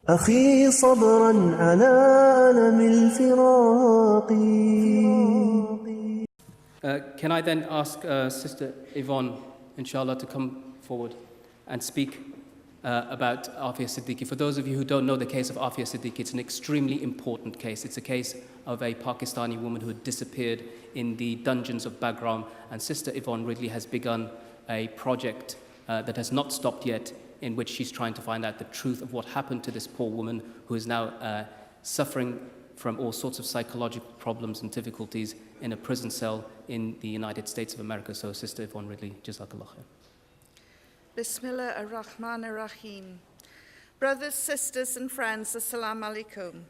أخي صبرا على ألم الفراق. Can I then ask Sister Yvonne, inshallah, to come forward and speak about Afia Siddiqui? For those of you who don't know the case of Afia Siddiqui, it's an extremely important case. It's a case of a Pakistani woman who had disappeared in the dungeons of Bagram, and Sister Yvonne Ridley has begun a project that has not stopped yet, in which she's trying to find out the truth of what happened to this poor woman who is now suffering from all sorts of psychological problems and difficulties in a prison cell in the United States of America. So, Sister Yvonne Ridley, Jazakallah khair. Bismillah ar-Rahman ar-Rahim. Brothers, sisters and friends, Assalamu alaikum.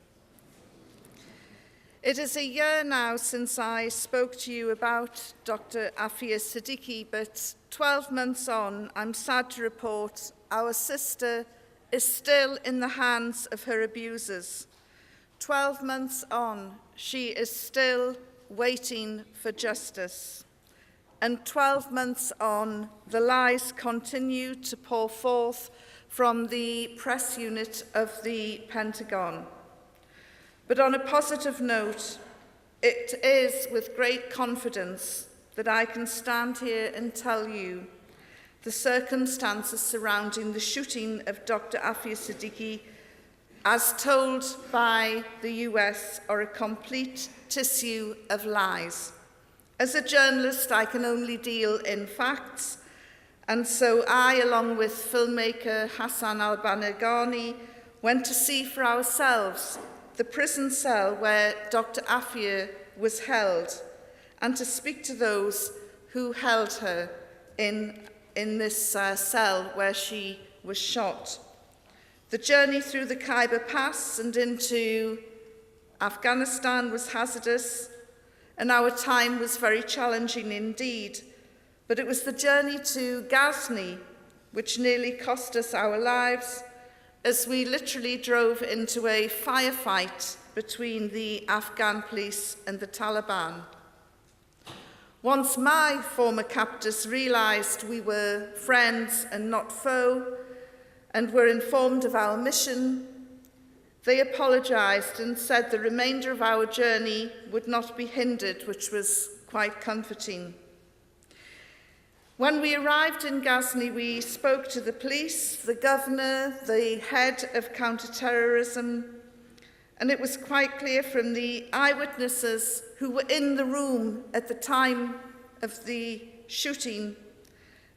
It is a year now since I spoke to you about Dr. Afia Siddiqui, but 12 months on, I'm sad to report our sister is still in the hands of her abusers. 12 months on, she is still waiting for justice. And 12 months on, the lies continue to pour forth from the press unit of the Pentagon. But on a positive note, it is with great confidence that I can stand here and tell you the circumstances surrounding the shooting of Dr. Afia Siddiqui, as told by the US, are a complete tissue of lies. As a journalist, I can only deal in facts, and so I, along with filmmaker Hassan al-Banna, went to see for ourselves the prison cell where Dr. Afia was held, and to speak to those who held her in this cell where she was shot. The journey through the Khyber Pass and into Afghanistan was hazardous, and our time was very challenging indeed. But it was the journey to Ghazni which nearly cost us our lives, as we literally drove into a firefight between the Afghan police and the Taliban. Once my former captors realized we were friends and not foe, and were informed of our mission, they apologized and said the remainder of our journey would not be hindered, which was quite comforting. When we arrived in Ghazni, we spoke to the police, the governor, the head of counter-terrorism, and it was quite clear from the eyewitnesses who were in the room at the time of the shooting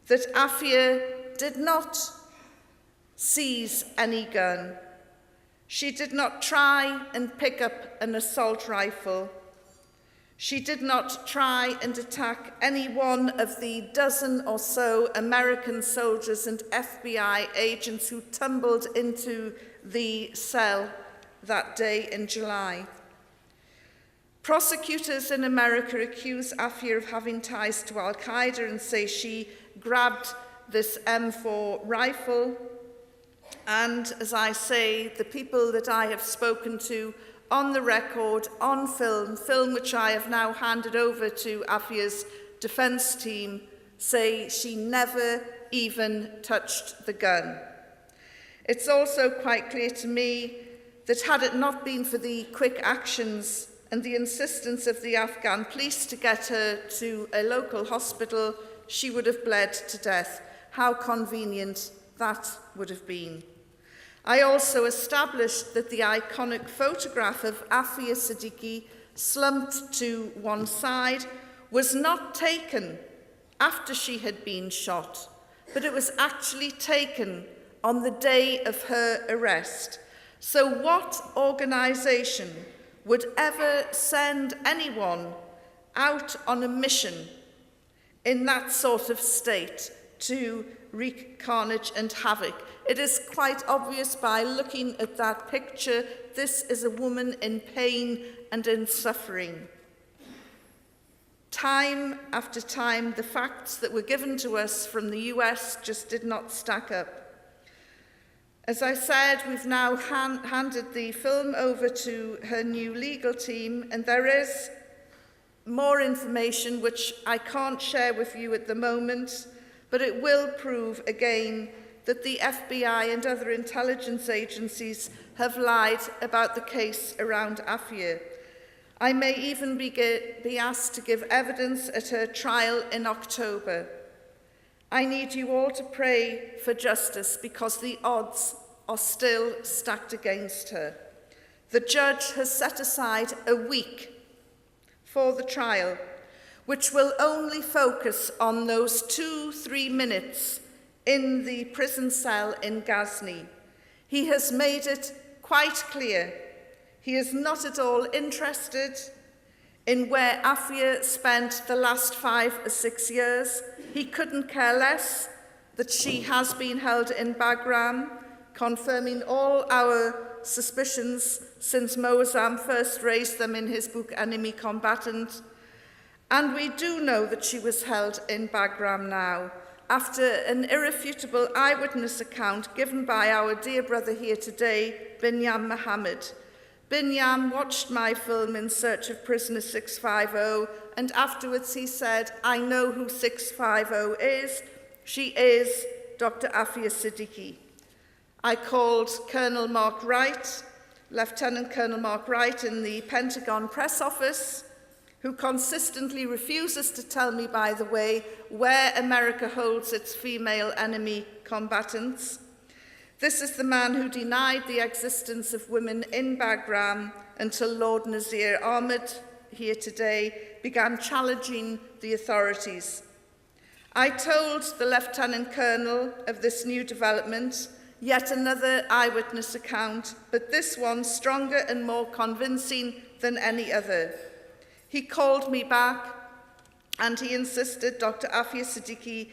that Afia did not seize any gun. She did not try and pick up an assault rifle. She did not try and attack any one of the dozen or so American soldiers and FBI agents who tumbled into the cell that day in July. Prosecutors in America accuse Afia of having ties to Al-Qaeda and say she grabbed this M4 rifle. And as I say, the people that I have spoken to on the record, on film which I have now handed over to Afia's defense team, say she never even touched the gun. It's also quite clear to me that had it not been for the quick actions and the insistence of the Afghan police to get her to a local hospital, she would have bled to death. How convenient that would have been. I also established that the iconic photograph of Afia Siddiqui slumped to one side was not taken after she had been shot, but it was actually taken on the day of her arrest. So what organisation would ever send anyone out on a mission in that sort of state to wreak carnage and havoc? It is quite obvious by looking at that picture, this is a woman in pain and in suffering. Time after time, the facts that were given to us from the US just did not stack up. As I said, we've now handed the film over to her new legal team, and there is more information which I can't share with you at the moment, but it will prove again that the FBI and other intelligence agencies have lied about the case around Afia. I may even be asked to give evidence at her trial in October. I need you all to pray for justice because the odds are still stacked against her. The judge has set aside a week for the trial, which will only focus on those 2-3 minutes in the prison cell in Ghazni. He has made it quite clear he is not at all interested in where Afia spent the last 5 or 6 years. He couldn't care less that she has been held in Bagram, confirming all our suspicions since Moazzam first raised them in his book Enemy Combatant. And we do know that she was held in Bagram now, after an irrefutable eyewitness account given by our dear brother here today, Binyam Mohammed. Binyam watched my film In Search of Prisoner 650, and afterwards he said, I know who 650 is. She is Dr. Afia Siddiqui. I called Colonel Mark Wright, Lieutenant Colonel Mark Wright in the Pentagon press office, who consistently refuses to tell me, by the way, where America holds its female enemy combatants. This is the man who denied the existence of women in Bagram until Lord Nazir Ahmed, here today, began challenging the authorities. I told the Lieutenant Colonel of this new development, yet another eyewitness account, but this one stronger and more convincing than any other. He called me back and he insisted Dr. Afia Siddiqui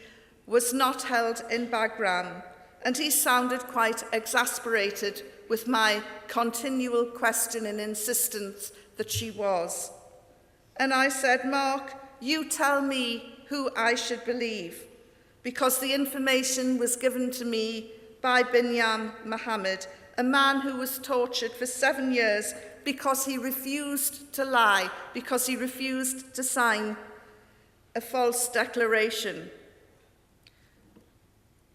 was not held in Bagram, and he sounded quite exasperated with my continual question and insistence that she was. And I said, Mark, you tell me who I should believe, because the information was given to me by Binyam Mohammed, a man who was tortured for 7 years because he refused to lie, because he refused to sign a false declaration.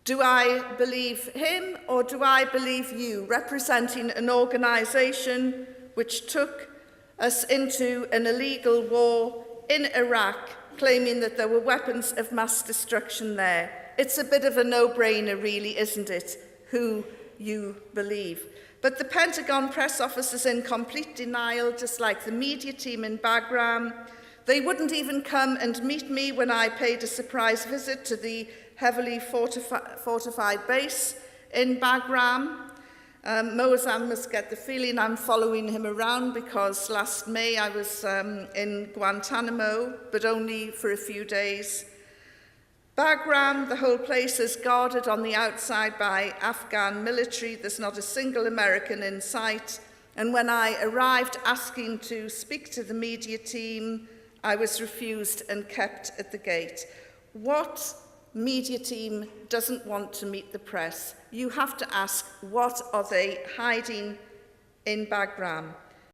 Do I believe him or do I believe you, representing an organisation which took us into an illegal war in Iraq, claiming that there were weapons of mass destruction there? It's a bit of a no-brainer, really, isn't it, who you believe? But the Pentagon press office is in complete denial, just like the media team in Bagram. They wouldn't even come and meet me when I paid a surprise visit to the heavily fortified base in Bagram. Moazzam must get the feeling I'm following him around, because last May I was in Guantanamo, but only for a few days. Bagram, the whole place is guarded on the outside by Afghan military. There's not a single American in sight. And when I arrived asking to speak to the media team, I was refused and kept at the gate. What media team doesn't want to meet the press? You have to ask, what are they hiding in Bagram?